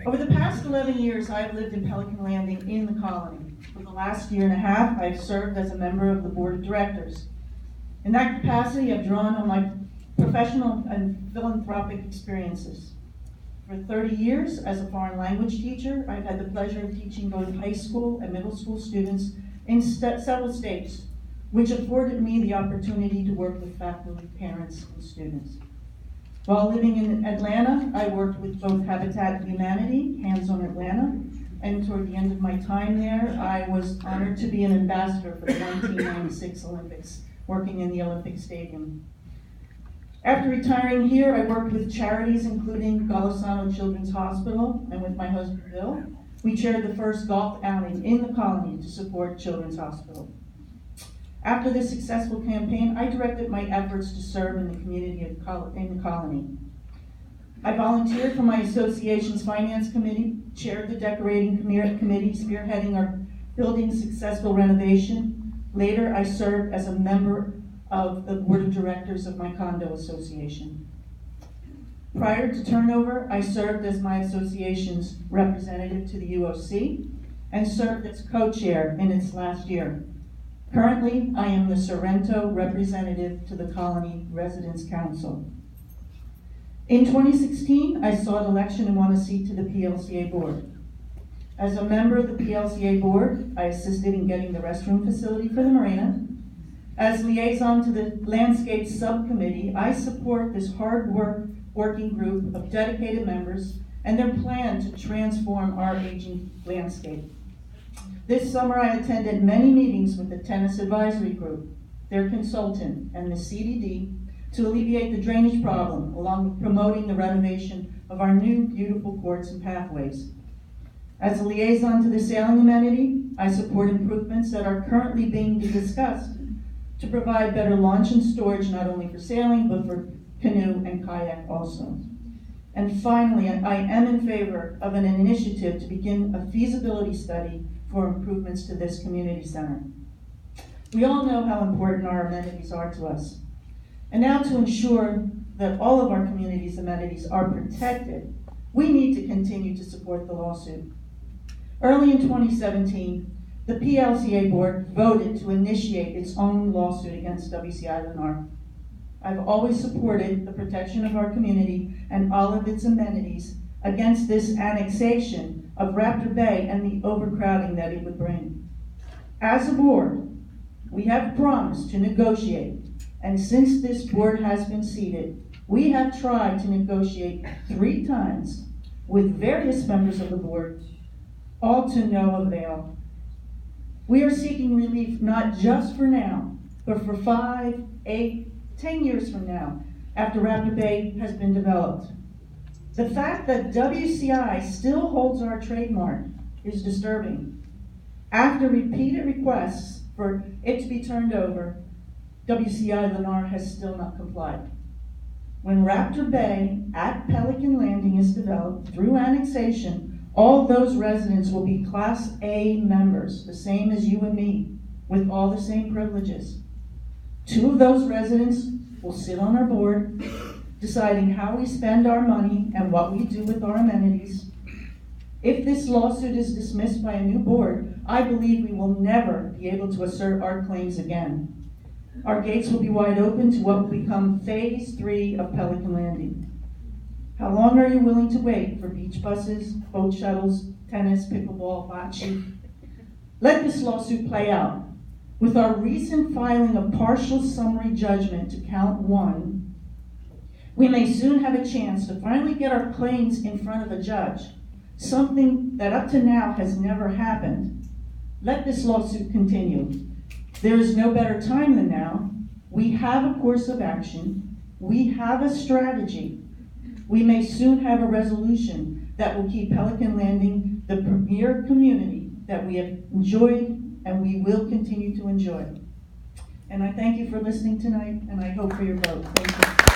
Over the past 11 years, I've lived in Pelican Landing in the colony. For the last year and a half, I've served as a member of the board of directors. In that capacity, I've drawn on my professional and philanthropic experiences. For 30 years, as a foreign language teacher, I've had the pleasure of teaching both high school and middle school students in several states, which afforded me the opportunity to work with faculty, parents, and students. While living in Atlanta, I worked with both Habitat Humanity, Hands on Atlanta, and toward the end of my time there, I was honored to be an ambassador for the 1996 Olympics, working in the Olympic Stadium. After retiring here, I worked with charities including Golisano Children's Hospital, and with my husband Bill, we chaired the first golf outing in the colony to support Children's Hospital. After this successful campaign, I directed my efforts to serve in the community in the colony. I volunteered for my association's finance committee, chaired the decorating committee, spearheading our building's successful renovation. Later, I served as a member of the board of directors of my condo association. Prior to turnover, I served as my association's representative to the UOC and served as co-chair in its last year. Currently, I am the Sorrento representative to the Colony Residents Council. In 2016, I sought election and won a seat to the PLCA board. As a member of the PLCA board, I assisted in getting the restroom facility for the marina. As liaison to the landscape subcommittee, I support this working group of dedicated members and their plan to transform our aging landscape. This summer, I attended many meetings with the Tennis Advisory Group, their consultant, and the CDD to alleviate the drainage problem, along with promoting the renovation of our new beautiful courts and pathways. As a liaison to the sailing amenity, I support improvements that are currently being discussed to provide better launch and storage not only for sailing, but for canoe and kayak also. And finally, I am in favor of an initiative to begin a feasibility study for improvements to this community center. We all know how important our amenities are to us. And now to ensure that all of our community's amenities are protected, we need to continue to support the lawsuit. Early in 2017, the PLCA board voted to initiate its own lawsuit against WCI Lennar. I've always supported the protection of our community and all of its amenities against this annexation of Raptor Bay and the overcrowding that it would bring. As a board, we have promised to negotiate, and since this board has been seated, we have tried to negotiate 3 times with various members of the board, all to no avail. We are seeking relief not just for now, but for 5, 8, 10 years from now, after Raptor Bay has been developed. The fact that WCI still holds our trademark is disturbing. After repeated requests for it to be turned over, WCI Lennar has still not complied. When Raptor Bay at Pelican Landing is developed through annexation, all those residents will be Class A members, the same as you and me, with all the same privileges. 2 of those residents will sit on our board, deciding how we spend our money and what we do with our amenities. If this lawsuit is dismissed by a new board, I believe we will never be able to assert our claims again. Our gates will be wide open to what will become Phase 3 of Pelican Landing. How long are you willing to wait for beach buses, boat shuttles, tennis, pickleball, bocce? Let this lawsuit play out. With our recent filing of partial summary judgment to count 1, we may soon have a chance to finally get our claims in front of a judge, something that up to now has never happened. Let this lawsuit continue. There is no better time than now. We have a course of action. We have a strategy. We may soon have a resolution that will keep Pelican Landing the premier community that we have enjoyed and we will continue to enjoy. And I thank you for listening tonight, and I hope for your vote. Thank you.